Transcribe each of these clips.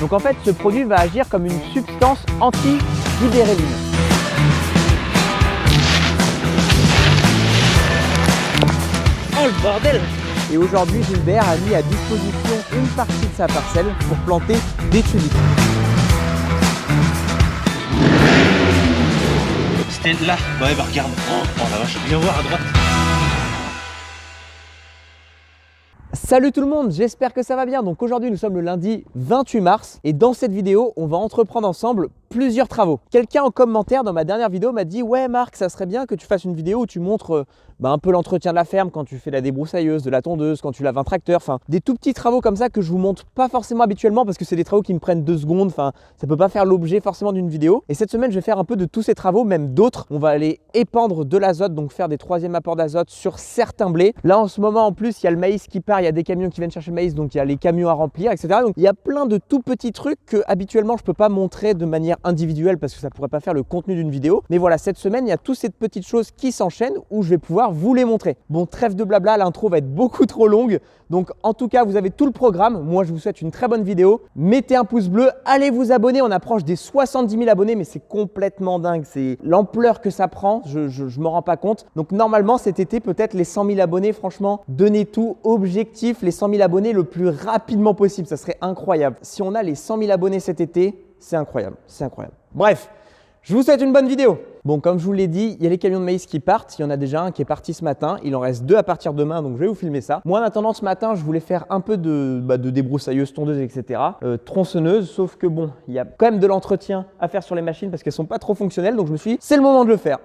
Donc en fait, ce produit va agir comme une substance anti-gibéréline. Oh le bordel! Et aujourd'hui, Gilbert a mis à disposition une partie de sa parcelle pour planter des tulipes. C'était là. Ouais, bah regarde. Oh la vache, viens voir à droite. Salut tout le monde, j'espère que ça va bien. Donc aujourd'hui, nous sommes le lundi 28 mars et dans cette vidéo, on va entreprendre ensemble plusieurs travaux. Quelqu'un en commentaire dans ma dernière vidéo m'a dit « Ouais Marc, ça serait bien que tu fasses une vidéo où tu montres un peu l'entretien de la ferme quand tu fais la débroussailleuse, de la tondeuse, quand tu laves un tracteur, enfin des tout petits travaux comme ça que je vous montre pas forcément habituellement parce que c'est des travaux qui me prennent 2 secondes, enfin ça peut pas faire l'objet forcément d'une vidéo. Et cette semaine, je vais faire un peu de tous ces travaux, même d'autres. On va aller épandre de l'azote, donc faire des 3e apports d'azote sur certains blés. Là en ce moment en plus, il y a le maïs qui part, il y a des camions qui viennent chercher le maïs, donc il y a les camions à remplir, etc. Donc il y a plein de tout petits trucs que habituellement je peux pas montrer de manière individuelle parce que ça pourrait pas faire le contenu d'une vidéo. Mais voilà, cette semaine, il y a toutes ces petites choses qui s'enchaînent où je vais pouvoir vous les montrer. Bon, trêve de blabla, l'intro va être beaucoup trop longue. Donc en tout cas, vous avez tout le programme. Moi, je vous souhaite une très bonne vidéo. Mettez un pouce bleu, allez vous abonner. On approche des 70 000 abonnés, mais c'est complètement dingue. C'est l'ampleur que ça prend, je m'en rends pas compte. Donc normalement, cet été, peut-être les 100 000 abonnés, franchement, donnez tout. Objectif, les 100 000 abonnés le plus rapidement possible. Ça serait incroyable. Si on a les 100 000 abonnés cet été, c'est incroyable, c'est incroyable. Bref, je vous souhaite une bonne vidéo. Bon, comme je vous l'ai dit, il y a les camions de maïs qui partent. Il y en a déjà un qui est parti ce matin. Il en reste 2 à partir de demain, donc je vais vous filmer ça. Moi, en attendant, ce matin, je voulais faire un peu de débroussailleuse, tondeuse, etc. Tronçonneuse, sauf que bon, il y a quand même de l'entretien à faire sur les machines parce qu'elles sont pas trop fonctionnelles. Donc je me suis dit, c'est le moment de le faire.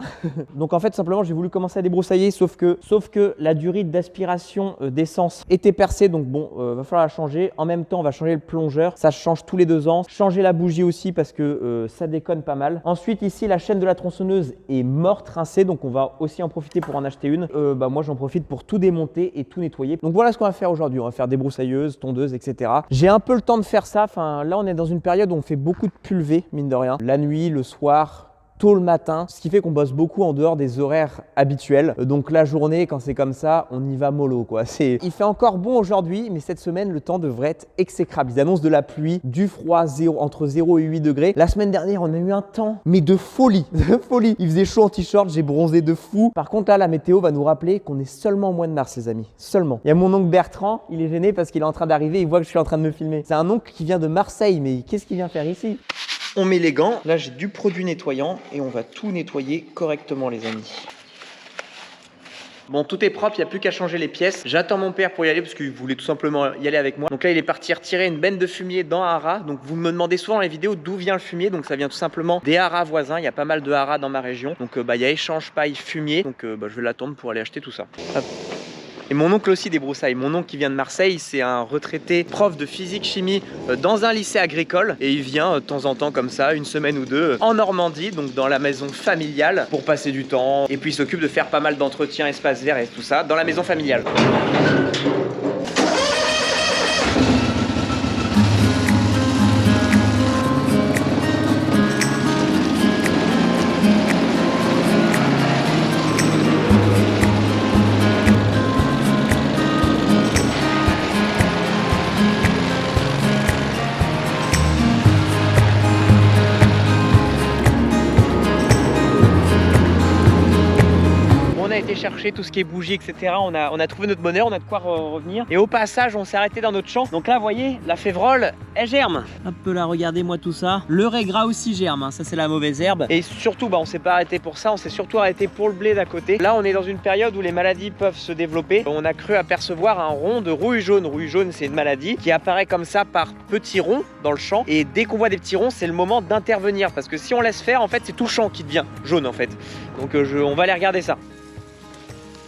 Donc en fait, simplement, j'ai voulu commencer à débroussailler, sauf que la durée d'aspiration d'essence était percée. Donc bon, va falloir la changer. En même temps, on va changer le plongeur. Ça change tous les 2 ans. Changer la bougie aussi parce que ça déconne pas mal. Ensuite, ici, la chaîne de la tronçonneuse est morte, rincée, donc on va aussi en profiter pour en acheter une. Moi j'en profite pour tout démonter et tout nettoyer. Donc voilà ce qu'on va faire aujourd'hui, on va faire débroussailleuse, tondeuse, etc. J'ai un peu le temps de faire ça, enfin là on est dans une période où on fait beaucoup de pulvées, mine de rien. La nuit, le soir, tôt le matin, ce qui fait qu'on bosse beaucoup en dehors des horaires habituels. Donc la journée, quand c'est comme ça, on y va mollo quoi. Il fait encore bon aujourd'hui, mais cette semaine, le temps devrait être exécrable. Ils annoncent de la pluie, du froid, entre 0 et 8 degrés. La semaine dernière, on a eu un temps, mais de folie, de folie. Il faisait chaud en t-shirt, j'ai bronzé de fou. Par contre là, la météo va nous rappeler qu'on est seulement au mois de mars, les amis. Seulement. Il y a mon oncle Bertrand, il est gêné parce qu'il est en train d'arriver, il voit que je suis en train de me filmer. C'est un oncle qui vient de Marseille, mais qu'est-ce qu'il vient faire ici ? On met les gants. Là, j'ai du produit nettoyant et on va tout nettoyer correctement, les amis. Bon, tout est propre, il n'y a plus qu'à changer les pièces. J'attends mon père pour y aller parce qu'il voulait tout simplement y aller avec moi. Donc là, il est parti retirer une benne de fumier dans un haras. Donc vous me demandez souvent dans les vidéos d'où vient le fumier. Donc ça vient tout simplement des haras voisins. Il y a pas mal de haras dans ma région. Donc il y a échange paille fumier. Donc je vais l'attendre pour aller acheter tout ça. Hop. Et mon oncle aussi débroussaille. Mon oncle qui vient de Marseille, c'est un retraité prof de physique-chimie dans un lycée agricole. Et il vient de temps en temps comme ça, une semaine ou deux, en Normandie, donc dans la maison familiale, pour passer du temps. Et puis il s'occupe de faire pas mal d'entretiens, espaces verts et tout ça, dans la maison familiale. Chercher tout ce qui est bougie, etc. On a trouvé notre bonheur, on a de quoi revenir. Et au passage, on s'est arrêté dans notre champ. Donc là, vous voyez, la févrole, elle germe. Hop là, regardez-moi tout ça. Le raiggras aussi germe, hein. Ça c'est la mauvaise herbe. Et surtout, on s'est pas arrêté pour ça, on s'est surtout arrêté pour le blé d'à côté. Là, on est dans une période où les maladies peuvent se développer. On a cru apercevoir un rond de rouille jaune. Rouille jaune, c'est une maladie qui apparaît comme ça par petits ronds dans le champ. Et dès qu'on voit des petits ronds, c'est le moment d'intervenir. Parce que si on laisse faire, en fait, c'est tout le champ qui devient jaune, en fait. Donc on va aller regarder ça.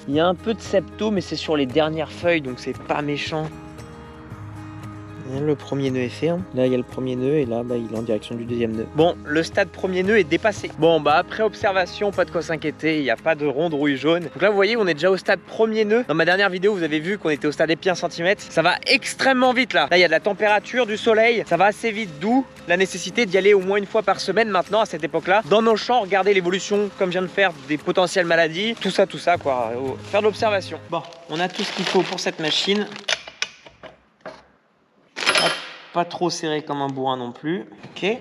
Il y a un peu de septo, mais c'est sur les dernières feuilles, donc c'est pas méchant. Le premier nœud est fait, hein. Là il y a le premier nœud et là il est en direction du deuxième nœud. Bon, le stade premier nœud est dépassé. Bon après observation, pas de quoi s'inquiéter, il n'y a pas de rond de rouille jaune. Donc là vous voyez, on est déjà au stade premier nœud. Dans ma dernière vidéo vous avez vu qu'on était au stade épi 1 cm. Ça va extrêmement vite là. Là il y a de la température, du soleil, ça va assez vite, d'où la nécessité d'y aller au moins une fois par semaine maintenant à cette époque là. Dans nos champs, regardez l'évolution comme je viens de faire des potentielles maladies, tout ça quoi, faire de l'observation. Bon, on a tout ce qu'il faut pour cette machine. Pas trop serré comme un bourrin non plus. Ok.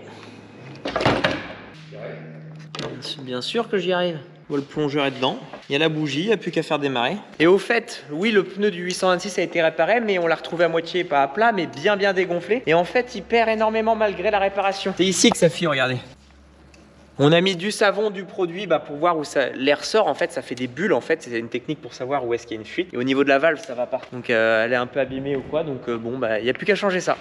Bien sûr que j'y arrive. Le plongeur est dedans. Il y a la bougie, il n'y a plus qu'à faire démarrer. Et au fait, oui, le pneu du 826 a été réparé, mais on l'a retrouvé à moitié, pas à plat, mais bien dégonflé. Et en fait, il perd énormément malgré la réparation. C'est ici que ça fuit, regardez. On a mis du savon, du produit pour voir où l'air sort. En fait, ça fait des bulles. En fait, c'est une technique pour savoir où est-ce qu'il y a une fuite. Et au niveau de la valve, ça va pas. Donc, elle est un peu abîmée ou quoi. Donc, bon, il n'y a plus qu'à changer ça.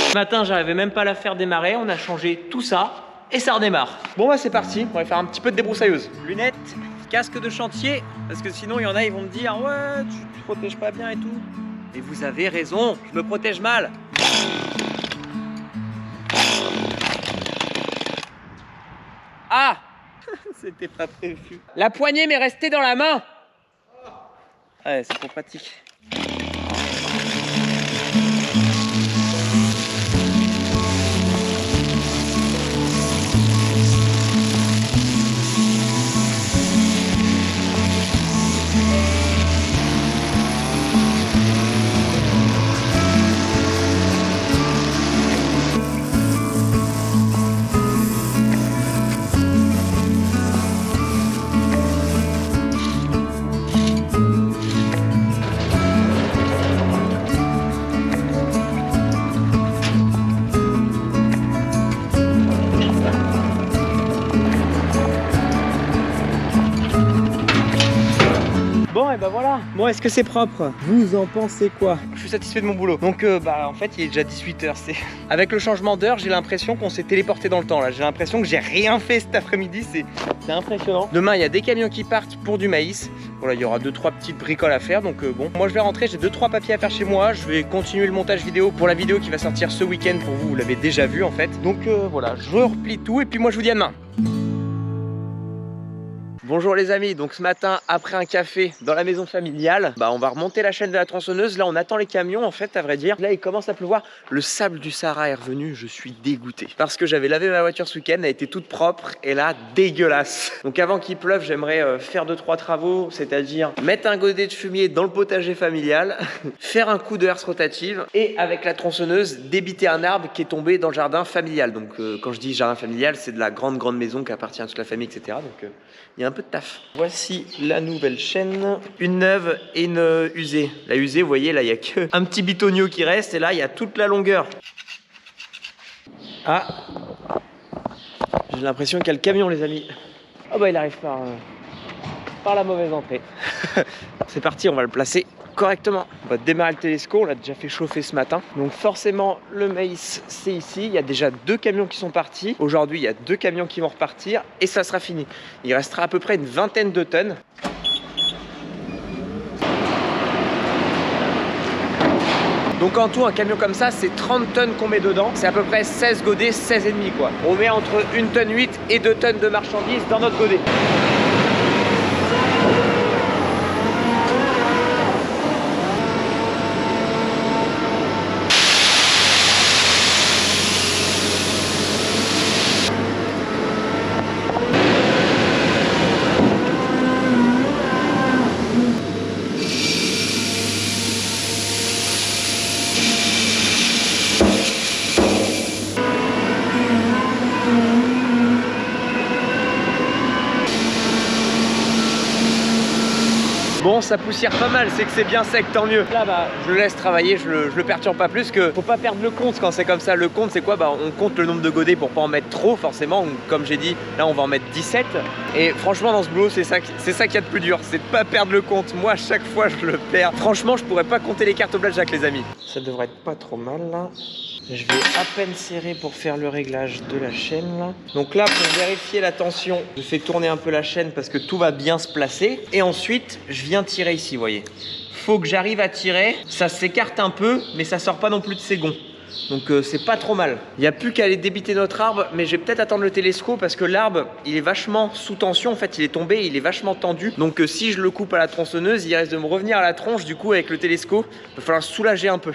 Ce matin, j'arrivais même pas à la faire démarrer. On a changé tout ça et ça redémarre. Bon, c'est parti. On va faire un petit peu de débroussailleuse. Lunettes, casque de chantier. Parce que sinon, il y en a, ils vont me dire ouais, tu te protèges pas bien et tout. Et vous avez raison, je me protège mal. Ah, c'était pas prévu. La poignée m'est restée dans la main. Ouais, c'est trop pratique. Et bah voilà. Bon, est-ce que c'est propre? Vous en pensez quoi? Je suis satisfait de mon boulot. Donc en fait il est déjà 18h. Avec le changement d'heure, j'ai l'impression qu'on s'est téléporté dans le temps là. J'ai l'impression que j'ai rien fait cet après-midi. C'est impressionnant. Demain il y a des camions qui partent pour du maïs. Voilà, il y aura 2-3 petites bricoles à faire. Donc bon, moi je vais rentrer, j'ai 2-3 papiers à faire chez moi. Je vais continuer le montage vidéo pour la vidéo qui va sortir ce week-end pour vous. Vous l'avez déjà vu en fait. Donc voilà, je replie tout et puis moi je vous dis à demain. Bonjour les amis, donc ce matin après un café dans la maison familiale, on va remonter la chaîne de la tronçonneuse. Là on attend les camions en fait, à vrai dire. Là il commence à pleuvoir, le sable du Sahara est revenu, je suis dégoûté. Parce que j'avais lavé ma voiture ce week-end, elle était toute propre et là dégueulasse. Donc avant qu'il pleuve, j'aimerais faire 2-3 travaux, c'est-à-dire mettre un godet de fumier dans le potager familial, faire un coup de herse rotative et avec la tronçonneuse débiter un arbre qui est tombé dans le jardin familial. Donc quand je dis jardin familial, c'est de la grande maison qui appartient à toute la famille, etc. Donc il y a un peu de taf. Voici la nouvelle chaîne, une neuve et une usée. La usée, vous voyez, là, il n'y a qu'un petit bitonio qui reste et là, il y a toute la longueur. Ah, j'ai l'impression qu'il y a le camion, les amis. Oh il arrive par la mauvaise entrée. C'est parti, on va le placer correctement. On va démarrer le télesco, on l'a déjà fait chauffer ce matin. Donc forcément le maïs c'est ici, il y a déjà 2 camions qui sont partis. Aujourd'hui il y a 2 camions qui vont repartir et ça sera fini. Il restera à peu près une vingtaine de tonnes. Donc en tout un camion comme ça c'est 30 tonnes qu'on met dedans. C'est à peu près 16 godets, 16,5 quoi. On met entre 1 tonne 8 et 2 tonnes de marchandises dans notre godet. Bon, ça poussière pas mal, c'est que c'est bien sec, tant mieux. Là, je le laisse travailler, je le perturbe pas plus, que faut pas perdre le compte quand c'est comme ça. Le compte, c'est quoi? On compte le nombre de godets pour pas en mettre trop, forcément. Comme j'ai dit, là, on va en mettre 17. Et franchement, dans ce boulot, c'est ça qu'il y a de plus dur, c'est de pas perdre le compte. Moi, à chaque fois, je le perds. Franchement, je pourrais pas compter les cartes au blackjack, les amis. Ça devrait être pas trop mal, là. Je vais à peine serrer pour faire le réglage de la chaîne là. Donc là, pour vérifier la tension, je fais tourner un peu la chaîne parce que tout va bien se placer. Et ensuite, je viens tirer ici, vous voyez. Faut que j'arrive à tirer, ça s'écarte un peu, mais ça sort pas non plus de ses gonds. Donc c'est pas trop mal. Il n'y a plus qu'à aller débiter notre arbre, mais je vais peut-être attendre le télescope parce que l'arbre, il est vachement sous tension. En fait, il est tombé, il est vachement tendu. Donc si je le coupe à la tronçonneuse, il risque de me revenir à la tronche. Du coup, avec le télescope, il va falloir soulager un peu.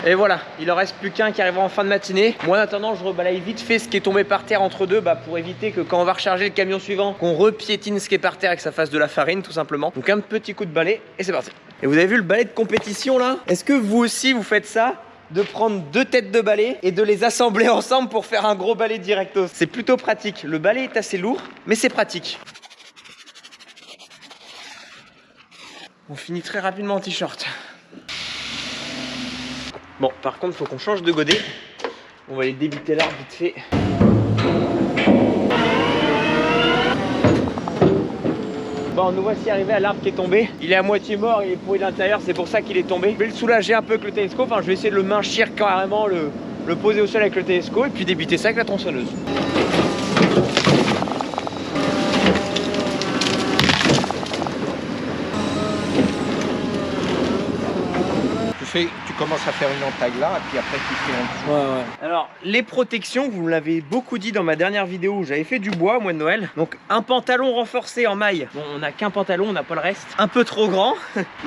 Et voilà, il en reste plus qu'un qui arrivera en fin de matinée. Moi en attendant, je rebalaye vite fait ce qui est tombé par terre entre deux, pour éviter que quand on va recharger le camion suivant, qu'on repiétine ce qui est par terre et que ça fasse de la farine tout simplement. Donc un petit coup de balai et c'est parti. Et vous avez vu le balai de compétition là? Est-ce que vous aussi vous faites ça? De prendre 2 têtes de balai et de les assembler ensemble pour faire un gros balai directos. C'est plutôt pratique. Le balai est assez lourd, mais c'est pratique. On finit très rapidement en t-shirt. Bon, par contre, faut qu'on change de godet. On va aller débiter l'arbre vite fait. Bon, nous voici arrivés à l'arbre qui est tombé. Il est à moitié mort, il est pourri de l'intérieur, c'est pour ça qu'il est tombé. Je vais le soulager un peu avec le télescope. Enfin, je vais essayer de le minchir carrément, le poser au sol avec le télescope et puis débiter ça avec la tronçonneuse. Tu commences à faire une entaille là, et puis après tu fais en dessous. Ouais. Alors, les protections, vous me l'avez beaucoup dit dans ma dernière vidéo où j'avais fait du bois au mois de Noël. Donc, un pantalon renforcé en maille. Bon, on n'a qu'un pantalon, on n'a pas le reste. Un peu trop grand.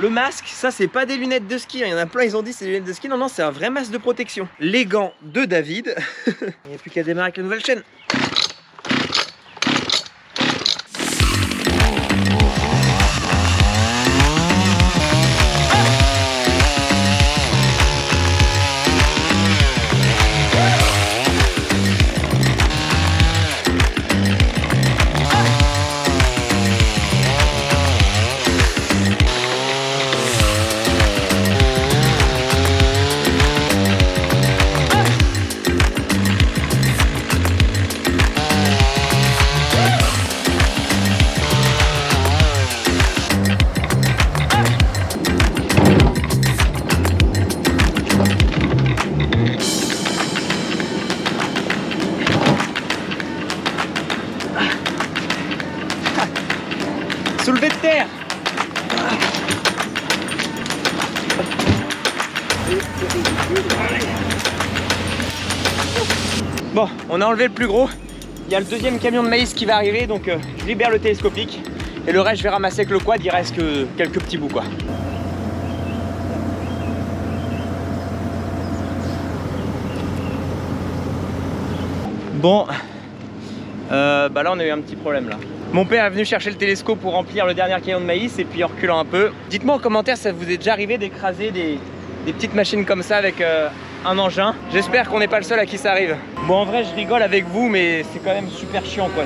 Le masque, ça, c'est pas des lunettes de ski. Il y en a plein, ils ont dit c'est des lunettes de ski. Non, c'est un vrai masque de protection. Les gants de David. Il n'y a plus qu'à démarrer avec la nouvelle chaîne. Soulevé de terre. Bon, on a enlevé le plus gros. Il y a le deuxième camion de maïs qui va arriver, donc je libère le télescopique. Et le reste, je vais ramasser avec le quad, il reste que quelques petits bouts quoi. Bon, là on a eu un petit problème là. Mon père est venu chercher le télescope pour remplir le dernier camion de maïs et puis en reculant un peu. Dites-moi en commentaire si ça vous est déjà arrivé d'écraser des petites machines comme ça avec un engin. J'espère qu'on n'est pas le seul à qui ça arrive. Bon, en vrai je rigole avec vous, mais c'est quand même super chiant quoi.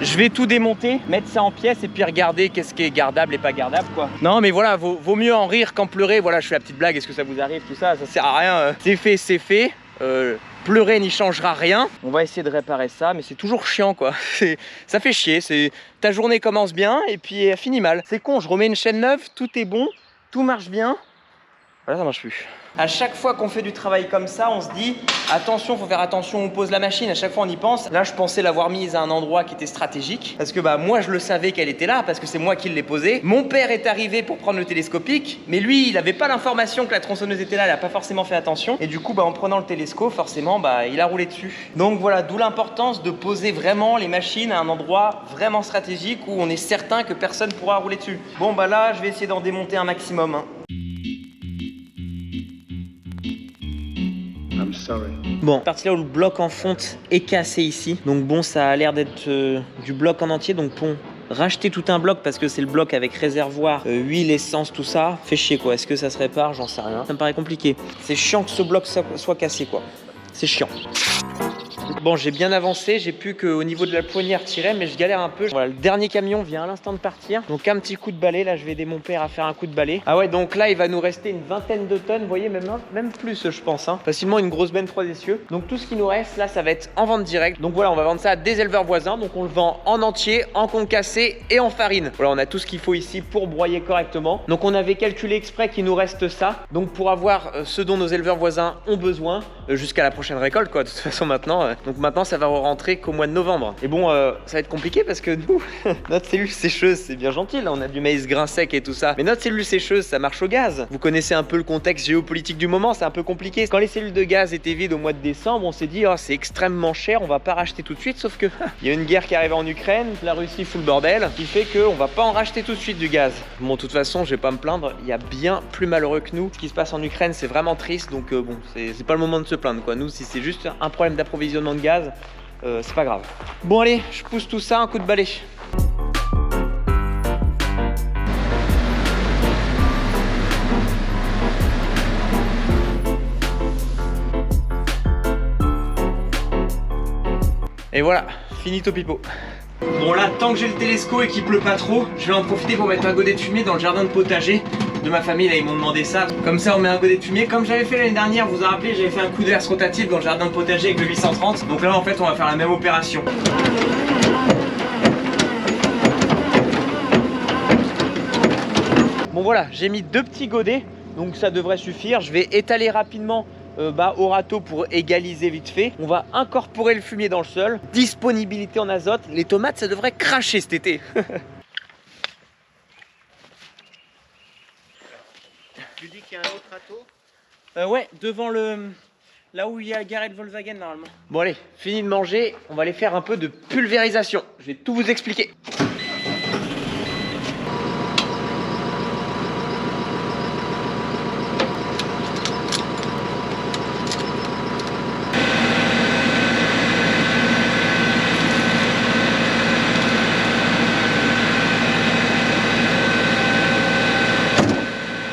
Je vais tout démonter, mettre ça en pièces et puis regarder qu'est-ce qui est gardable et pas gardable quoi. Non mais voilà, vaut mieux en rire qu'en pleurer. Voilà, je fais la petite blague, est-ce que ça vous arrive, tout ça, ça sert à rien. C'est fait, c'est fait. Pleurer n'y changera rien. On va essayer de réparer ça, mais c'est toujours chiant quoi. Ça fait chier. Ta journée commence bien et puis elle finit mal. C'est con, je remets une chaîne neuve, tout est bon, tout marche bien. Voilà, ça marche plus. À chaque fois qu'on fait du travail comme ça, on se dit attention, faut faire attention, on pose la machine. À chaque fois on y pense. Là, je pensais l'avoir mise à un endroit qui était stratégique parce que moi je le savais qu'elle était là parce que c'est moi qui l'ai posée. Mon père est arrivé pour prendre le télescopique, mais lui il n'avait pas l'information que la tronçonneuse était là, il n'a pas forcément fait attention. Et du coup en prenant le télescope, forcément il a roulé dessus. Donc voilà, d'où l'importance de poser vraiment les machines à un endroit vraiment stratégique où on est certain que personne pourra rouler dessus. Bon là, je vais essayer d'en démonter un maximum. Hein. I'm sorry. Bon, partie là où le bloc en fonte est cassé ici. Donc bon, ça a l'air d'être du bloc en entier. Donc bon, racheter tout un bloc parce que c'est le bloc avec réservoir, huile, essence, tout ça, fait chier quoi. Est-ce que ça se répare? J'en sais rien. Ça me paraît compliqué. C'est chiant que ce bloc soit cassé quoi. C'est chiant. Bon, j'ai bien avancé, j'ai plus qu'au niveau de la poignée retirer, mais je galère un peu. Voilà, le dernier camion vient à l'instant de partir. Donc un petit coup de balai, là je vais aider mon père à faire un coup de balai. Ah ouais, donc là il va nous rester une vingtaine de tonnes, vous voyez, même plus je pense. Hein. Facilement une grosse benne 3 essieux. Donc tout ce qui nous reste, là ça va être en vente directe. Donc voilà, on va vendre ça à des éleveurs voisins. Donc on le vend en entier, en concassé et en farine. Voilà, on a tout ce qu'il faut ici pour broyer correctement. Donc on avait calculé exprès qu'il nous reste ça. Donc pour avoir ce dont nos éleveurs voisins ont besoin jusqu'à la prochaine récolte quoi. De toute façon maintenant, Donc maintenant ça va rentrer qu'au mois de novembre. Et bon, ça va être compliqué parce que nous, notre cellule sécheuse, c'est bien gentil, là on a du maïs grain sec et tout ça. Mais notre cellule sécheuse, ça marche au gaz. Vous connaissez un peu le contexte géopolitique du moment, c'est un peu compliqué. Quand les cellules de gaz étaient vides au mois de décembre, on s'est dit, oh, c'est extrêmement cher, on va pas racheter tout de suite. Sauf que il y a une guerre qui arrive en Ukraine, la Russie fout le bordel, qui fait qu'on va pas en racheter tout de suite du gaz. Bon, de toute façon, je vais pas me plaindre, il y a bien plus malheureux que nous. Ce qui se passe en Ukraine, c'est vraiment triste, donc bon, c'est pas le moment de se plaindre quoi. Nous, si c'est juste un problème d'approvisionnement de gaz, c'est pas grave. Bon allez, je pousse tout ça, un coup de balai. Et voilà, finito pipo. Bon là, tant que j'ai le télescope et qu'il pleut pas trop, je vais en profiter pour mettre un godet de fumier dans le jardin de potager de ma famille. Là, ils m'ont demandé ça. Comme ça, on met un godet de fumier. Comme j'avais fait l'année dernière, vous vous rappelez, j'avais fait un coup d'air rotatif dans le jardin de potager avec le 830. Donc là, en fait, on va faire la même opération. Bon voilà, j'ai mis 2 petits godets, donc ça devrait suffire. Je vais étaler rapidement au râteau pour égaliser vite fait. On va incorporer le fumier dans le sol. Disponibilité en azote. Les tomates, ça devrait cracher cet été. Tu dis qu'il y a un autre râteau? Ouais, devant là où il y a garé le Volkswagen normalement. Bon allez, fini de manger, on va aller faire un peu de pulvérisation. Je vais tout vous expliquer.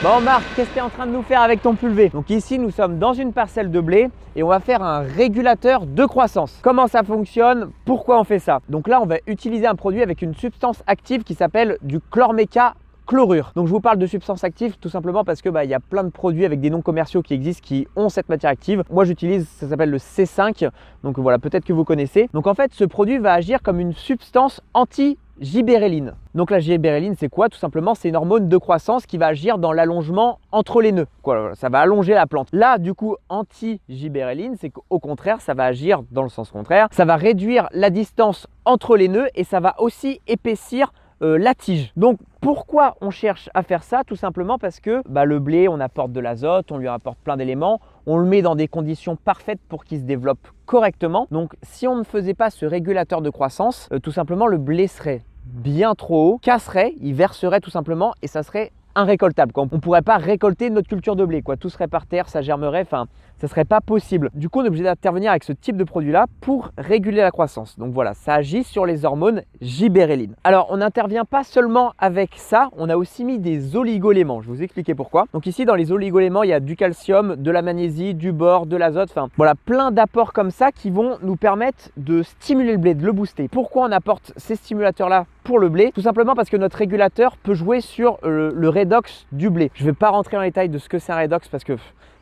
Bon Marc, qu'est-ce que tu es en train de nous faire avec ton pulvé? Donc ici nous sommes dans une parcelle de blé et on va faire un régulateur de croissance. Comment ça fonctionne? Pourquoi on fait ça? Donc là on va utiliser un produit avec une substance active qui s'appelle du chlorméca chlorure. Donc je vous parle de substance active tout simplement parce que il y a plein de produits avec des noms commerciaux qui existent qui ont cette matière active. Moi j'utilise, ça s'appelle le C5, donc voilà, peut-être que vous connaissez. Donc en fait ce produit va agir comme une substance anti-gibéréline. Donc la gibéréline c'est quoi? Tout simplement c'est une hormone de croissance qui va agir dans l'allongement entre les nœuds. Ça va allonger la plante. Là du coup anti-gibéréline c'est qu'au contraire ça va agir dans le sens contraire. Ça va réduire la distance entre les nœuds et ça va aussi épaissir la tige. Donc pourquoi on cherche à faire ça? Tout simplement parce que le blé, on apporte de l'azote, on lui apporte plein d'éléments, on le met dans des conditions parfaites pour qu'il se développe correctement. Donc si on ne faisait pas ce régulateur de croissance, tout simplement le blé serait bien trop haut, casserait, il verserait tout simplement et ça serait inrécoltable. On ne pourrait pas récolter notre culture de blé, tout serait par terre, ça germerait, ça ne serait pas possible. Du coup, on est obligé d'intervenir avec ce type de produit-là pour réguler la croissance. Donc voilà, ça agit sur les hormones gibérélines. Alors, on n'intervient pas seulement avec ça, on a aussi mis des oligoéléments. Je vais vous expliquer pourquoi. Donc ici, dans les oligoéléments, il y a du calcium, de la magnésie, du bore, de l'azote, voilà, plein d'apports comme ça qui vont nous permettre de stimuler le blé, de le booster. Pourquoi on apporte ces stimulateurs-là pour le blé? Tout simplement parce que notre régulateur peut jouer sur le redox du blé. Je ne vais pas rentrer dans les détails de ce que c'est un redox parce que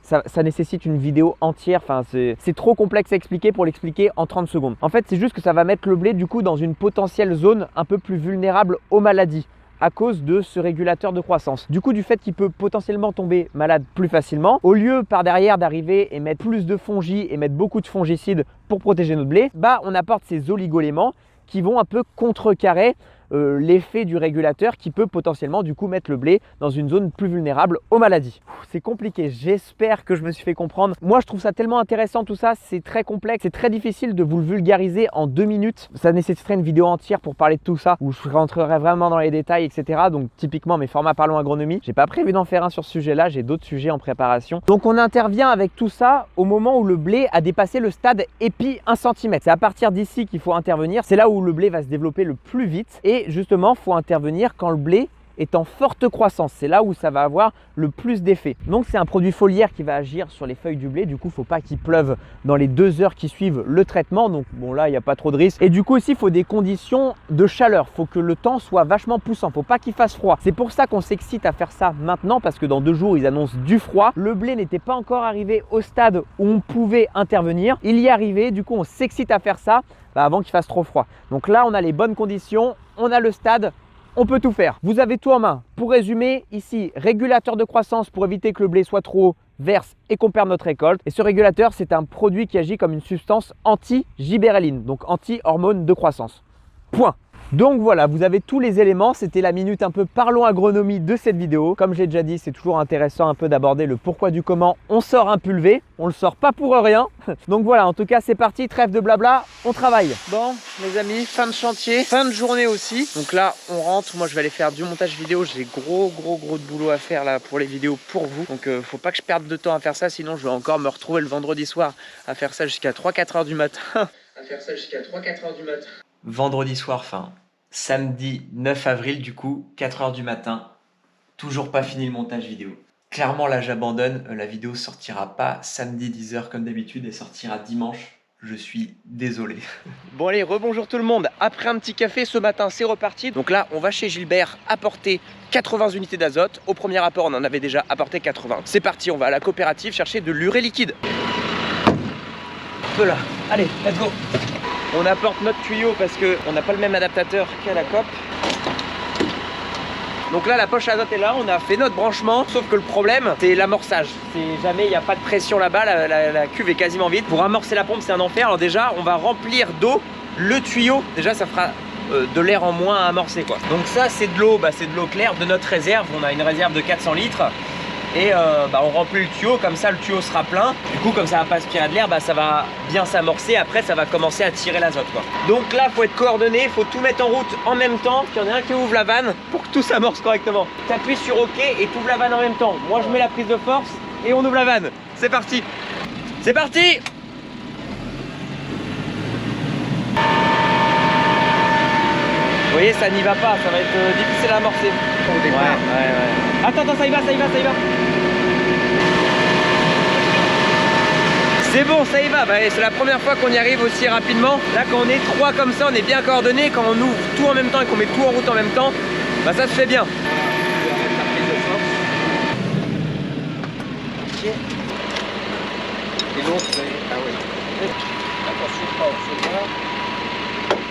ça nécessite une vidéo entière, c'est trop complexe à expliquer pour l'expliquer en 30 secondes. En fait, c'est juste que ça va mettre le blé du coup dans une potentielle zone un peu plus vulnérable aux maladies à cause de ce régulateur de croissance. Du coup, du fait qu'il peut potentiellement tomber malade plus facilement, au lieu par derrière d'arriver et mettre plus de fongies et mettre beaucoup de fongicides pour protéger notre blé, on apporte ces oligoéléments qui vont un peu contrecarrer l'effet du régulateur qui peut potentiellement du coup mettre le blé dans une zone plus vulnérable aux maladies. C'est compliqué, j'espère que je me suis fait comprendre. Moi je trouve ça tellement intéressant tout ça, c'est très complexe, c'est très difficile de vous le vulgariser en 2 minutes. Ça nécessiterait une vidéo entière pour parler de tout ça, où je rentrerai vraiment dans les détails, etc. Donc typiquement mes formats Parlons Agronomie, j'ai pas prévu d'en faire un sur ce sujet-là, j'ai d'autres sujets en préparation. Donc on intervient avec tout ça au moment où le blé a dépassé le stade épi 1 cm. C'est à partir d'ici qu'il faut intervenir, c'est là où le blé va se développer le plus vite et justement, il faut intervenir quand le blé est en forte croissance. C'est là où ça va avoir le plus d'effet. Donc, c'est un produit foliaire qui va agir sur les feuilles du blé. Du coup, il ne faut pas qu'il pleuve dans les 2 heures qui suivent le traitement. Donc, bon, là, il n'y a pas trop de risque. Et du coup, aussi, il faut des conditions de chaleur. Il faut que le temps soit vachement poussant. Il ne faut pas qu'il fasse froid. C'est pour ça qu'on s'excite à faire ça maintenant parce que dans 2 jours, ils annoncent du froid. Le blé n'était pas encore arrivé au stade où on pouvait intervenir. Il y est arrivé. Du coup, on s'excite à faire ça avant qu'il fasse trop froid. Donc là, on a les bonnes conditions. On a le stade. On peut tout faire. Vous avez tout en main. Pour résumer, ici, régulateur de croissance pour éviter que le blé soit trop haut verse et qu'on perde notre récolte. Et ce régulateur, c'est un produit qui agit comme une substance anti-gibérelline, donc anti-hormone de croissance. Point. Donc voilà, vous avez tous les éléments. C'était la minute un peu parlons agronomie de cette vidéo. Comme j'ai déjà dit, c'est toujours intéressant un peu d'aborder le pourquoi du comment on sort un pulvé. On le sort pas pour rien. Donc voilà, en tout cas c'est parti, trêve de blabla, on travaille. Bon les amis, fin de chantier, fin de journée aussi. Donc là on rentre, moi je vais aller faire du montage vidéo. J'ai gros de boulot à faire là pour les vidéos pour vous. Donc faut pas que je perde de temps à faire ça, sinon je vais encore me retrouver le vendredi soir à faire ça jusqu'à 3-4 heures du matin. Vendredi soir, enfin samedi 9 avril du coup, 4 heures du matin. Toujours pas fini le montage vidéo. Clairement là j'abandonne, la vidéo sortira pas samedi 10h comme d'habitude, elle sortira dimanche. Je suis désolé. Bon allez, rebonjour tout le monde. Après un petit café ce matin, c'est reparti. Donc là, on va chez Gilbert apporter 80 unités d'azote. Au premier apport, on en avait déjà apporté 80. C'est parti, on va à la coopérative chercher de l'urée liquide. Là. Allez, let's go. On apporte notre tuyau parce qu'on n'a pas le même adaptateur qu'à la COP. Donc là la poche azote est là, on a fait notre branchement, sauf que le problème c'est l'amorçage. C'est jamais, il n'y a pas de pression là-bas, la cuve est quasiment vide. Pour amorcer la pompe c'est un enfer. Alors déjà on va remplir d'eau le tuyau, déjà ça fera de l'air en moins à amorcer quoi. Donc ça c'est de l'eau, c'est de l'eau claire de notre réserve, on a une réserve de 400 litres. Et on remplit le tuyau, comme ça le tuyau sera plein. Du coup comme ça va pas aspirer de l'air, ça va bien s'amorcer. Après ça va commencer à tirer l'azote quoi. Donc là faut être coordonné, faut tout mettre en route en même temps. Qu'il y en ait un qui ouvre la vanne pour que tout s'amorce correctement. Tu appuies sur OK et tu ouvres la vanne en même temps. Moi je mets la prise de force et on ouvre la vanne. C'est parti. C'est parti. Vous voyez ça n'y va pas, ça va être difficile à amorcer. Ouais. Attends, ça y va. C'est bon, ça y va. C'est la première fois qu'on y arrive aussi rapidement. Là, quand on est 3 comme ça, on est bien coordonnés. Quand on ouvre tout en même temps et qu'on met tout en route en même temps, ça se fait bien. Ok. Et donc, ah oui. Attention, pas au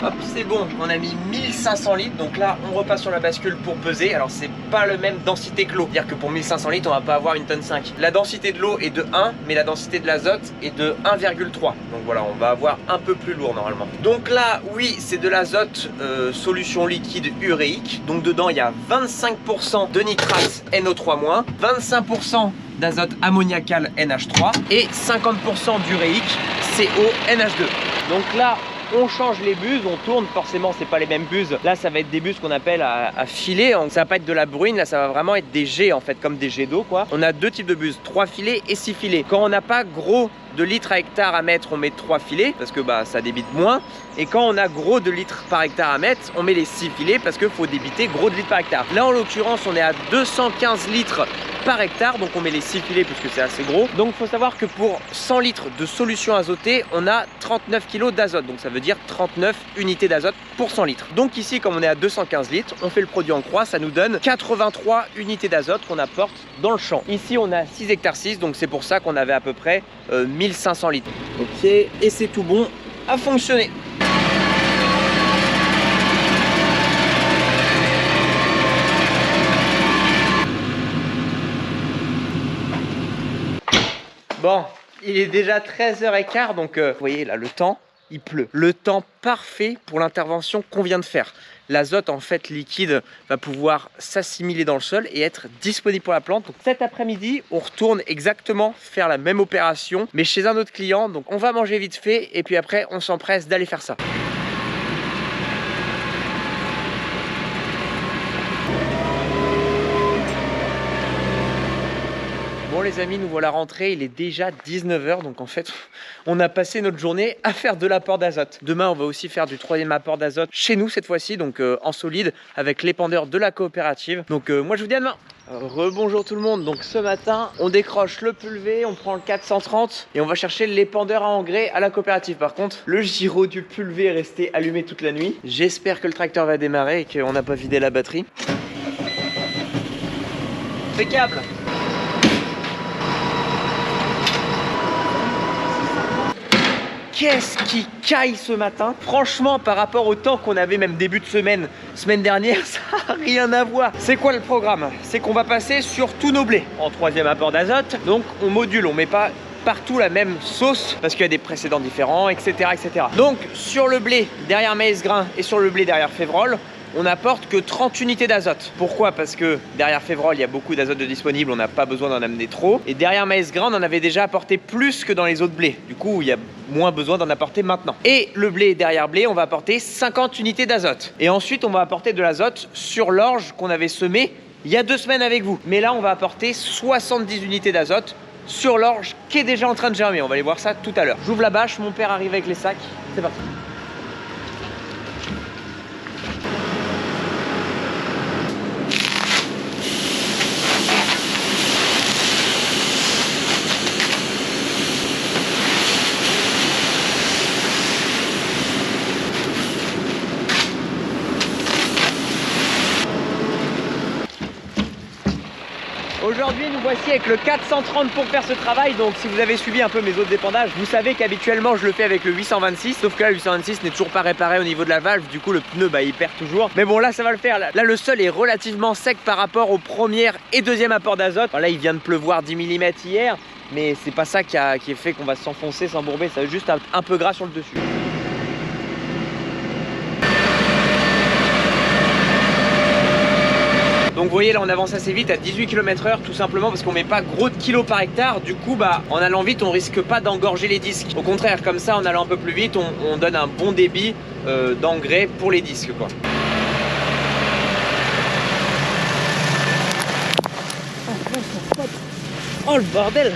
Hop, c'est bon, on a mis 1500 litres, donc là on repasse sur la bascule pour peser. Alors c'est pas le même densité que l'eau, c'est-à-dire que pour 1500 litres on va pas avoir 1,5 tonne. La densité de l'eau est de 1, mais la densité de l'azote est de 1,3. Donc voilà, on va avoir un peu plus lourd normalement. Donc là, oui, c'est de l'azote solution liquide uréique. Donc dedans il y a 25% de nitrate NO3-, 25% d'azote ammoniacal NH3 et 50% d'uréique CONH2. Donc là, on change les buses, on tourne, forcément c'est pas les mêmes buses. Là ça va être des buses qu'on appelle à filet, ça va pas être de la bruine, là ça va vraiment être des jets en fait, comme des jets d'eau quoi. On a 2 types de buses, 3 filets et 6 filets. Quand on n'a pas gros de litres à hectare à mettre, on met 3 filets parce que ça débite moins. Et quand on a gros de litres par hectare à mettre, on met les 6 filets parce qu'il faut débiter gros de litres par hectare. Là en l'occurrence on est à 215 litres par hectare, donc on met les 6 filets puisque c'est assez gros. Donc il faut savoir que pour 100 litres de solution azotée, on a 39 kg d'azote, donc ça veut dire 39 unités d'azote pour 100 litres. Donc ici, comme on est à 215 litres, on fait le produit en croix, ça nous donne 83 unités d'azote qu'on apporte dans le champ. Ici on a 6 hectares 6, donc c'est pour ça qu'on avait à peu près 1500 litres. Ok, et c'est tout bon à fonctionner. Bon, il est déjà 13h15, donc vous voyez là le temps, il pleut. Le temps parfait pour l'intervention qu'on vient de faire. L'azote en fait liquide va pouvoir s'assimiler dans le sol et être disponible pour la plante. Donc cet après-midi, on retourne exactement faire la même opération, mais chez un autre client. Donc on va manger vite fait et puis après on s'empresse d'aller faire ça. Bon les amis, nous voilà rentrés, il est déjà 19h, donc en fait on a passé notre journée à faire de l'apport d'azote. Demain on va aussi faire du 3e apport d'azote chez nous cette fois-ci, donc en solide avec l'épandeur de la coopérative. Donc moi je vous dis à demain. Rebonjour tout le monde, donc ce matin on décroche le pulvé, on prend le 430 et on va chercher l'épandeur à engrais à la coopérative. Par contre le gyro du pulvé est resté allumé toute la nuit. J'espère que le tracteur va démarrer et qu'on n'a pas vidé la batterie. Impeccable. qu'est-ce qui caille ce matin. Franchement, par rapport au temps qu'on avait même début de semaine dernière, ça n'a rien à voir. C'est quoi le programme? C'est qu'on va passer sur tous nos blés en 3e apport d'azote. Donc on module, on met pas partout la même sauce parce qu'il y a des précédents différents, etc., etc. Donc sur le blé derrière maïs grain et sur le blé derrière févrole, on n'apporte que 30 unités d'azote. Pourquoi? Parce que derrière févrole, il y a beaucoup d'azote de disponible, on n'a pas besoin d'en amener trop. Et derrière maïs grain, on en avait déjà apporté plus que dans les autres blés. Du coup, il y a moins besoin d'en apporter maintenant. Et le blé derrière blé, on va apporter 50 unités d'azote. Et ensuite, on va apporter de l'azote sur l'orge qu'on avait semé il y a 2 semaines avec vous. Mais là, on va apporter 70 unités d'azote sur l'orge qui est déjà en train de germer. On va aller voir ça tout à l'heure. J'ouvre la bâche, mon père arrive avec les sacs. C'est parti. Aujourd'hui, nous voici avec le 430 pour faire ce travail. Donc si vous avez suivi un peu mes autres dépendages, vous savez qu'habituellement je le fais avec le 826. Sauf que là, le 826 n'est toujours pas réparé au niveau de la valve. Du coup, le pneu, il perd toujours. Mais bon, là, ça va le faire. Là, le sol est relativement sec par rapport au 1er et 2e apport d'azote. Là, il vient de pleuvoir 10 mm hier. Mais c'est pas ça qui est fait qu'on va s'enfoncer, s'embourber. Ça va juste un peu gras sur le dessus. Donc vous voyez là on avance assez vite à 18 km/h tout simplement parce qu'on met pas gros de kilos par hectare. Du coup en allant vite on risque pas d'engorger les disques. Au contraire comme ça en allant un peu plus vite on donne un bon débit d'engrais pour les disques quoi. Oh le bordel!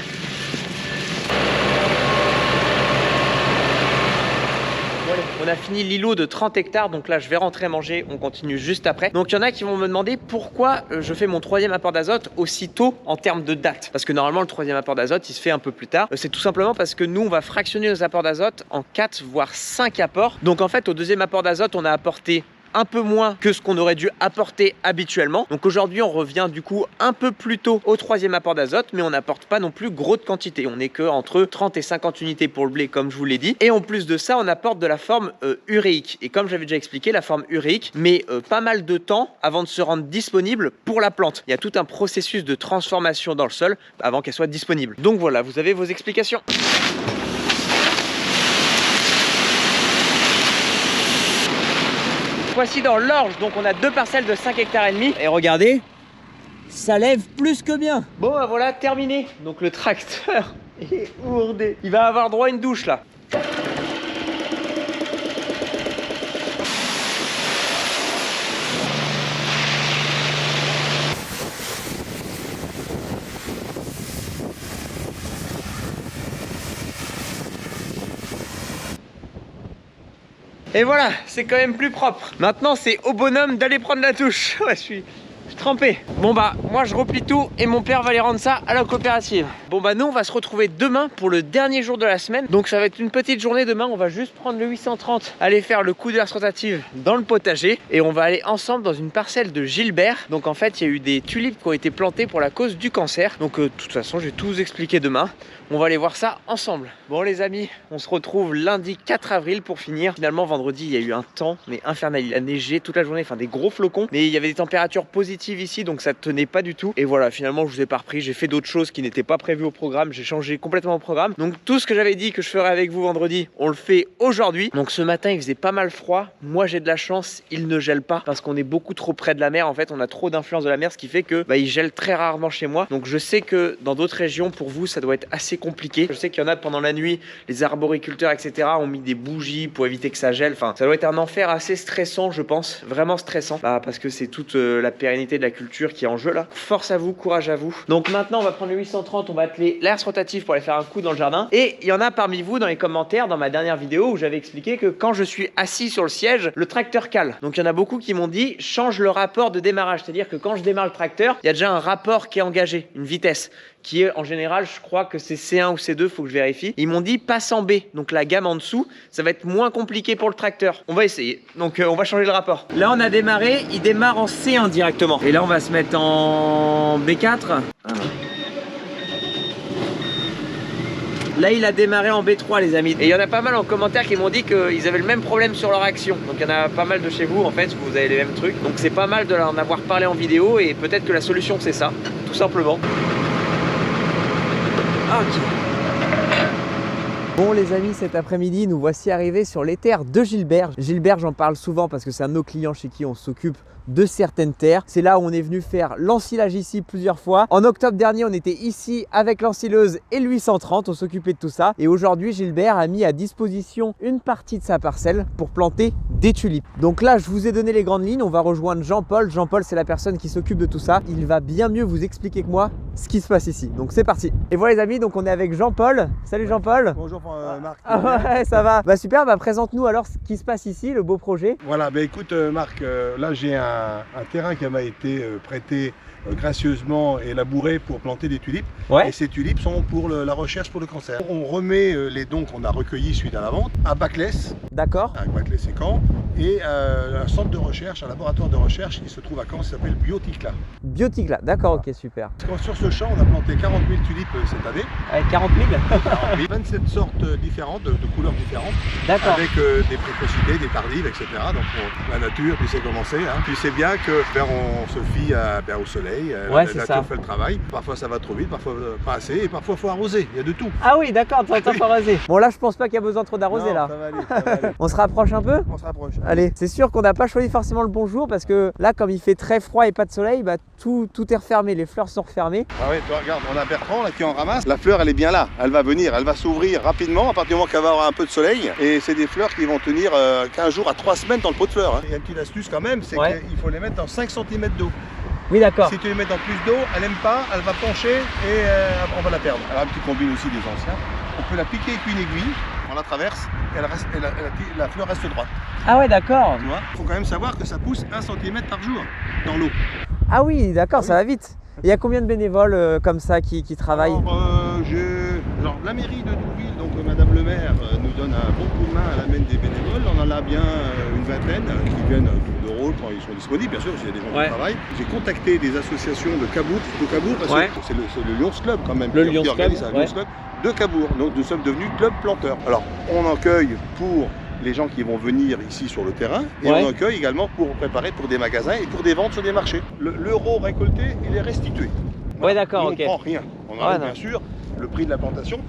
On a fini l'îlot de 30 hectares, donc là je vais rentrer manger, on continue juste après. Donc il y en a qui vont me demander pourquoi je fais mon 3e apport d'azote aussitôt en termes de date. Parce que normalement le 3e apport d'azote il se fait un peu plus tard. C'est tout simplement parce que nous on va fractionner nos apports d'azote en 4 voire 5 apports. Donc en fait au 2e apport d'azote on a apporté un peu moins que ce qu'on aurait dû apporter habituellement. Donc aujourd'hui on revient du coup un peu plus tôt au 3e apport d'azote, mais on n'apporte pas non plus gros de quantité. On n'est que entre 30 et 50 unités pour le blé comme je vous l'ai dit. Et en plus de ça on apporte de la forme uréique. Et comme j'avais déjà expliqué, la forme uréique met pas mal de temps avant de se rendre disponible pour la plante. Il y a tout un processus de transformation dans le sol avant qu'elle soit disponible. Donc voilà, vous avez vos explications. Voici dans l'orge, donc on a 2 parcelles de 5 hectares et demi. Et regardez, ça lève plus que bien. Bon voilà, terminé. Donc le tracteur est ourdé. Il va avoir droit à une douche là. Et voilà, c'est quand même plus propre. Maintenant, c'est au bonhomme d'aller prendre la douche. Ouais, je suis trempé. Bon moi je replie tout et mon père va aller rendre ça à la coopérative. Bon nous on va se retrouver demain pour le dernier jour de la semaine. Donc ça va être une petite journée demain. On va juste prendre le 830, aller faire le coup de la rotative dans le potager. Et on va aller ensemble dans une parcelle de Gilbert. Donc en fait il y a eu des tulipes qui ont été plantées pour la cause du cancer. Donc de toute façon je vais tout vous expliquer demain. On va aller voir ça ensemble. Bon les amis, on se retrouve lundi 4 avril pour finir. Finalement vendredi il y a eu un temps mais infernal. Il a neigé toute la journée, enfin des gros flocons. Mais il y avait des températures positives ici donc ça tenait pas du tout. Et voilà, finalement je vous ai pas repris. J'ai fait d'autres choses qui n'étaient pas prévues au programme. J'ai changé complètement au programme. Donc tout ce que j'avais dit que je ferais avec vous vendredi, on le fait aujourd'hui. Donc ce matin il faisait pas mal froid. Moi j'ai de la chance, il ne gèle pas parce qu'on est beaucoup trop près de la mer. En fait on a trop d'influence de la mer, ce qui fait que il gèle très rarement chez moi. Donc je sais que dans d'autres régions pour vous ça doit être assez compliqué. Je sais qu'il y en a pendant la nuit, les arboriculteurs etc ont mis des bougies pour éviter que ça gèle. Enfin ça doit être un enfer assez stressant je pense, vraiment stressant parce que c'est toute la pérennité de la culture qui est en jeu là. Force à vous, courage à vous. Donc maintenant on va prendre le 830, on va atteler l'air rotatif pour aller faire un coup dans le jardin. Et il y en a parmi vous dans les commentaires dans ma dernière vidéo où j'avais expliqué que quand je suis assis sur le siège, le tracteur cale. Donc il y en a beaucoup qui m'ont dit change le rapport de démarrage, c'est-à-dire que quand je démarre le tracteur, il y a déjà un rapport qui est engagé, une vitesse qui est en général, je crois que c'est C1 ou C2, faut que je vérifie. Ils m'ont dit passe en B, donc la gamme en dessous, ça va être moins compliqué pour le tracteur. On va essayer, donc on va changer le rapport. Là on a démarré, il démarre en C1 directement. Et là on va se mettre en B4. Là, il a démarré en B3, les amis. Et il y en a pas mal en commentaire qui m'ont dit qu'ils avaient le même problème sur leur action. Donc, il y en a pas mal de chez vous, en fait, vous avez les mêmes trucs. Donc, c'est pas mal de en avoir parlé en vidéo et peut-être que la solution, c'est ça, tout simplement. Ok. Bon les amis, cet après-midi, nous voici arrivés sur les terres de Gilbert. Gilbert, j'en parle souvent parce que c'est un de nos clients chez qui on s'occupe de certaines terres. C'est là où on est venu faire l'ensilage ici plusieurs fois. En octobre dernier, on était ici avec l'ensileuse et le 830, on s'occupait de tout ça. Et aujourd'hui, Gilbert a mis à disposition une partie de sa parcelle pour planter des tulipes. Donc là, je vous ai donné les grandes lignes. On va rejoindre Jean-Paul. Jean-Paul, c'est la personne qui s'occupe de tout ça. Il va bien mieux vous expliquer que moi ce qui se passe ici. Donc c'est parti. Et voilà les amis, donc on est avec Jean-Paul. Salut Jean-Paul. Bonjour Marc. Ah ouais, ça va. Bah super, bah présente-nous alors ce qui se passe ici, le beau projet. Voilà, bah écoute Marc, là j'ai un terrain qui m'a été prêté gracieusement et labouré pour planter des tulipes. Ouais. Et ces tulipes sont pour la recherche pour le cancer. On remet les dons qu'on a recueillis suite à la vente à Baclès, D'accord. à Baclès et Caen, et un centre de recherche, un laboratoire de recherche qui se trouve à Caen, qui s'appelle Bioticla. Bioticla, d'accord, ok, super. Parce que sur ce champ, on a planté 40 000 tulipes cette année. Avec 40 000. 27 sortes différentes, de couleurs différentes. D'accord. Avec des précocités, des tardives, etc. Donc la nature, tu sais comment c'est. Hein. Tu sais bien que on se fie au soleil. Ouais, la c'est nature ça. fait le travail. Parfois ça va trop vite, parfois pas assez, et parfois il faut arroser. Il y a de tout. Ah oui, d'accord, t'entends pas arroser. Bon là, je pense pas qu'il y a besoin trop d'arroser Non, là. ça va aller, ça va aller. On se rapproche un peu? On se rapproche. Allez, c'est sûr qu'on n'a pas choisi forcément le bon jour parce que là, comme il fait très froid et pas de soleil, bah, tout est refermé, les fleurs sont refermées. Ah ouais, toi, regarde, on a Bertrand là, qui en ramasse. La fleur, elle est bien là. Elle va venir, elle va s'ouvrir rapidement à partir du moment qu'elle va avoir un peu de soleil. Et c'est des fleurs qui vont tenir 15 jours à 3 semaines dans le pot de fleurs. Hein. Il y a une petite astuce quand même, c'est qu'il faut les mettre dans 5 cm d'eau. Oui, d'accord. Si tu les mets dans plus d'eau, elle n'aime pas, elle va pencher et on va la perdre. Elle a un petit combine aussi des anciens. On peut la piquer avec une aiguille, on la traverse et la fleur reste droite. Ah ouais, d'accord. Tu vois, il faut quand même savoir que ça pousse 1 cm par jour dans l'eau. Ah oui, d'accord, Ah ça va vite. Il y a combien de bénévoles comme ça qui travaillent? Alors, la mairie de Douville, donc Madame le maire, nous donne un bon coup de main, elle amène des bénévoles. On en a bien une vingtaine qui viennent tout de rôle quand ils sont disponibles, bien sûr, parce qu'il y a des gens qui travaillent. J'ai contacté des associations de Cabourg, parce que c'est le Lions Club quand même qui organise un Lions Club de Cabourg. Donc nous sommes devenus club planteur. Alors on accueille pour les gens qui vont venir ici sur le terrain et on accueille également pour préparer pour des magasins et pour des ventes sur des marchés. L'euro récolté, il est restitué. Ouais, d'accord, ok. On ne prend rien. On enlève bien sûr le prix de la plantation.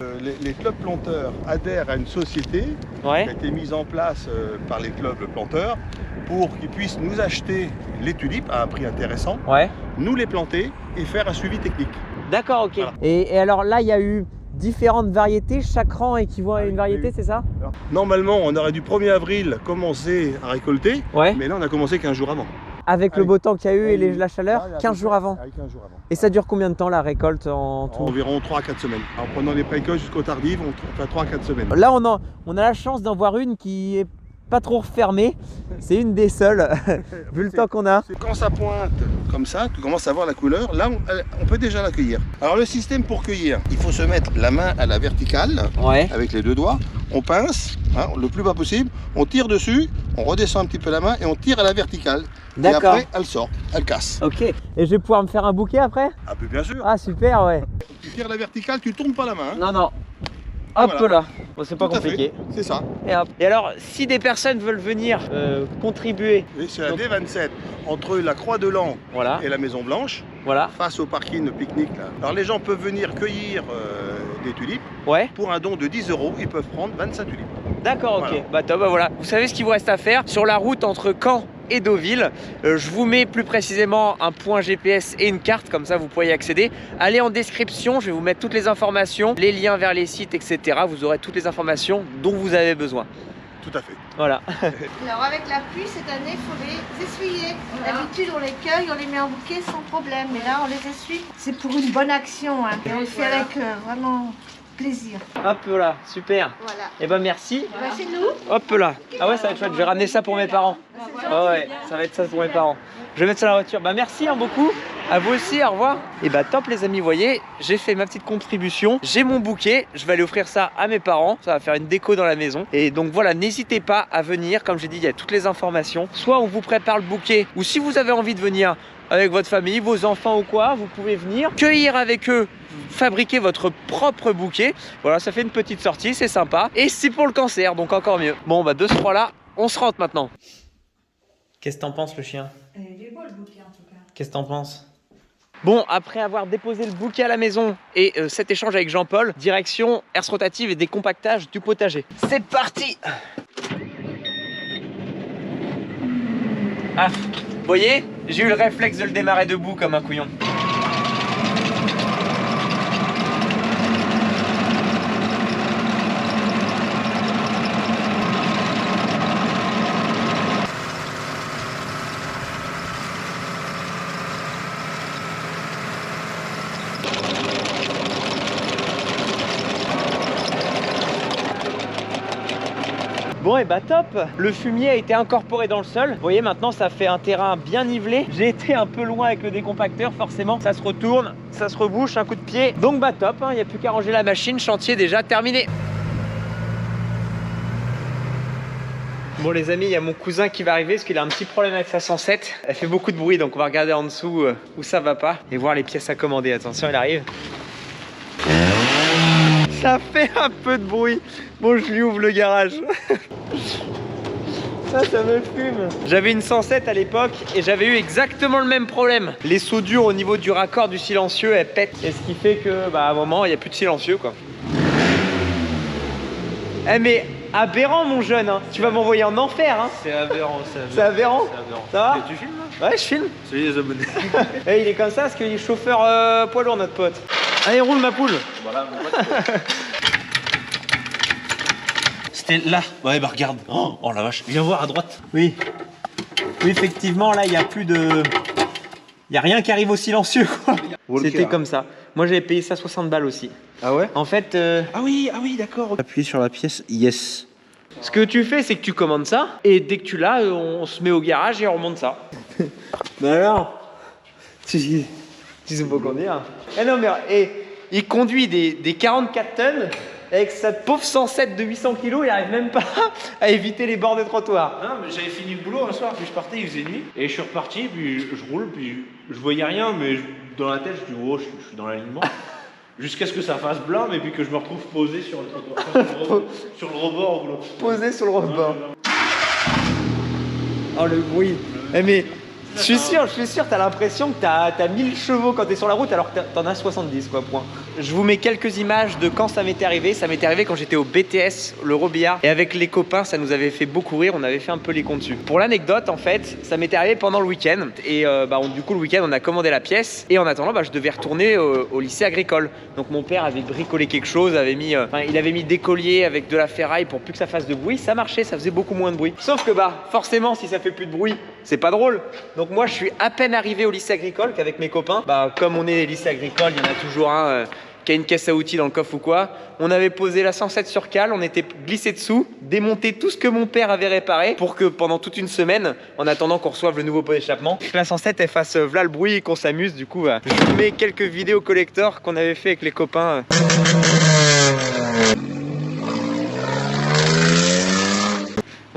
Les clubs planteurs adhèrent à une société qui a été mise en place par les clubs planteurs pour qu'ils puissent nous acheter les tulipes à un prix intéressant, nous les planter et faire un suivi technique. D'accord, ok. Voilà. Et alors là, il y a eu différentes variétés, chaque rang équivaut à une variété, c'est ça? Alors, normalement, on aurait du 1er avril commencer à récolter, mais là on a commencé 15 jours avant. Avec le beau temps qu'il y a eu et la chaleur, 15 jours avant. 15 jours avant. Et ça dure combien de temps la récolte en tout? Environ 3 à 4 semaines. En prenant les précoces jusqu'aux tardives, on fait 3 à 4 semaines. Là, on a la chance d'en voir une qui est pas trop refermée. C'est une des seules, vu le temps qu'on a. Quand ça pointe comme ça, tu commences à voir la couleur, là on peut déjà la cueillir. Alors le système pour cueillir, il faut se mettre la main à la verticale, avec les 2 doigts, on pince, le plus bas possible, on tire dessus, on redescend un petit peu la main et on tire à la verticale. Et après elle sort, elle casse. Ok, et je vais pouvoir me faire un bouquet après? Ah bien sûr. Ah super, ouais. Tu tires à la verticale, tu tournes pas la main. Non, non. Hop là. Bon, c'est pas compliqué. C'est ça. Et hop. Et alors, si des personnes veulent venir contribuer. Oui, c'est la D27 entre la Croix de l'An et la Maison Blanche. Face au parking pique-nique là. Alors les gens peuvent venir cueillir des tulipes. Pour un don de 10 €, ils peuvent prendre 25 tulipes. D'accord, ok. Bah top, bah voilà. Vous savez ce qu'il vous reste à faire sur la route entre Caen et Deauville. Je vous mets plus précisément un point GPS et une carte, comme ça vous pourrez y accéder. Allez en description, je vais vous mettre toutes les informations, les liens vers les sites, etc. Vous aurez toutes les informations dont vous avez besoin. Tout à fait. Voilà. Alors avec la pluie cette année, il faut les essuyer. D'habitude on les cueille, on les met en bouquet sans problème, mais là on les essuie. C'est pour une bonne action, et on le fait avec vraiment plaisir. Hop là, super. Voilà. Et ben merci. Bah, c'est nous. Hop là. Ah ouais, ça va être chouette. Je vais ramener ça pour mes parents. Ah ouais, ça va être ça pour mes parents. Je vais mettre ça dans la voiture. Bah merci beaucoup. À vous aussi, au revoir. Et bah top les amis, vous voyez, j'ai fait ma petite contribution. J'ai mon bouquet, je vais aller offrir ça à mes parents. Ça va faire une déco dans la maison. Et donc voilà, n'hésitez pas à venir. Comme j'ai dit, il y a toutes les informations. Soit on vous prépare le bouquet, ou si vous avez envie de venir avec votre famille, vos enfants ou quoi, vous pouvez venir cueillir avec eux. fabriquer votre propre bouquet. Voilà, ça fait une petite sortie, c'est sympa. Et c'est pour le cancer, donc encore mieux. Bon, bah de ce froid-là, on se rentre maintenant. Qu'est-ce que t'en penses, le chien? Il est beau le bouquet en tout cas. Qu'est-ce que t'en penses? Bon, après avoir déposé le bouquet à la maison et cet échange avec Jean-Paul, direction herse rotative et décompactage du potager. C'est parti! Ah, vous voyez, j'ai eu le réflexe de le démarrer debout comme un couillon. Bon et bah top, le fumier a été incorporé dans le sol. Vous voyez, maintenant ça fait un terrain bien nivelé. J'ai été un peu loin avec le décompacteur, forcément ça se retourne, ça se rebouche, un coup de pied. Donc bah top, il n'y a plus qu'à ranger la machine, chantier déjà terminé. Bon les amis, il y a mon cousin qui va arriver parce qu'il a un petit problème avec sa 107. Elle fait beaucoup de bruit, donc on va regarder en dessous où ça va pas et voir les pièces à commander. Attention, il arrive. Ça fait un peu de bruit. Bon, je lui ouvre le garage. Ça me fume. J'avais une 107 à l'époque et j'avais eu exactement le même problème. Les soudures au niveau du raccord du silencieux, elles pètent. Et ce qui fait que, bah, à un moment, il n'y a plus de silencieux, quoi. Eh mais aberrant, mon jeune, hein. Tu vas m'envoyer en enfer, hein. C'est aberrant, C'est aberrant. Ça va? Tu filmes là? Ouais, je filme. Salut les abonnés. Et il est comme ça parce qu'il est chauffeur poids lourd, notre pote. Allez, roule ma poule. Voilà, mon pote. C'était là. Ouais, bah regarde. Oh la vache. Viens voir à droite. Oui. Oui, effectivement, là, il n'y a plus de... Il n'y a rien qui arrive au silencieux, quoi. C'était comme ça. Moi, j'avais payé ça 60 balles aussi. Ah ouais? En fait... Ah oui, d'accord. Appuyez sur la pièce yes. Ce que tu fais, c'est que tu commandes ça, et dès que tu l'as, on se met au garage et on remonte ça. Mais alors, tu sais pas qu'on dit, hein. Eh non, mais il conduit des 44 tonnes, avec cette pauvre 107 de 800 kg, il arrive même pas à éviter les bords de trottoir. Non, mais j'avais fini le boulot un soir, puis je partais, il faisait nuit, et je suis reparti, puis je roule, puis je voyais rien, mais dans la tête, je dis, oh, je suis dans l'alignement. Jusqu'à ce que ça fasse blanc, et puis que je me retrouve posé sur le trottoir, sur le rebord au boulot. Posé sur le rebord. Oh, le bruit. Eh, mais je suis sûr, t'as l'impression que t'as 1000 chevaux quand t'es sur la route, alors que t'en as 70, quoi, point. Je vous mets quelques images de quand ça m'était arrivé. Ça m'était arrivé quand j'étais au BTS, le Robillard. Et avec les copains, ça nous avait fait beaucoup rire. On avait fait un peu les cons dessus. Pour l'anecdote, en fait, ça m'était arrivé pendant le week-end. Et du coup, le week-end, on a commandé la pièce. Et en attendant, je devais retourner au lycée agricole. Donc mon père avait bricolé quelque chose, il avait mis des colliers avec de la ferraille pour plus que ça fasse de bruit. Ça marchait, ça faisait beaucoup moins de bruit. Sauf que forcément, si ça fait plus de bruit, c'est pas drôle. Donc moi, je suis à peine arrivé au lycée agricole qu'avec mes copains, comme on est lycée agricole, il y en a toujours un qui a une caisse à outils dans le coffre ou quoi. On avait posé la 107 sur cale, on était glissé dessous, démonté tout ce que mon père avait réparé pour que pendant toute une semaine, en attendant qu'on reçoive le nouveau pot d'échappement, que la 107 elle fasse v'là le bruit et qu'on s'amuse. Du coup, je vous mets quelques vidéos collector qu'on avait fait avec les copains.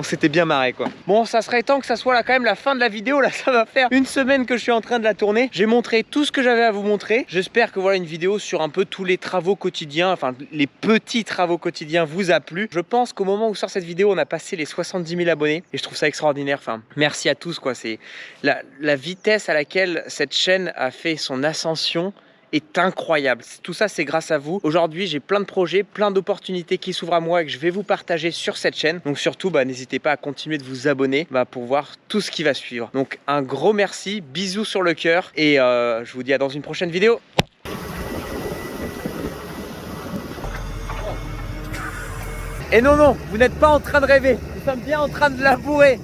On s'était bien marré, quoi. Bon, ça serait temps que ça soit là quand même la fin de la vidéo. Là, ça va faire une semaine que je suis en train de la tourner. J'ai montré tout ce que j'avais à vous montrer. J'espère que voilà, une vidéo sur un peu tous les travaux quotidiens, enfin les petits travaux quotidiens vous a plu. Je pense qu'au moment où sort cette vidéo, on a passé les 70 000 abonnés et je trouve ça extraordinaire. Enfin, merci à tous, quoi. C'est la vitesse à laquelle cette chaîne a fait son ascension est incroyable. Tout ça, c'est grâce à vous. Aujourd'hui, j'ai plein de projets, plein d'opportunités qui s'ouvrent à moi et que je vais vous partager sur cette chaîne. Donc surtout, n'hésitez pas à continuer de vous abonner pour voir tout ce qui va suivre. Donc un gros merci, bisous sur le cœur et je vous dis à dans une prochaine vidéo. Et non, vous n'êtes pas en train de rêver. Nous sommes bien en train de labourer.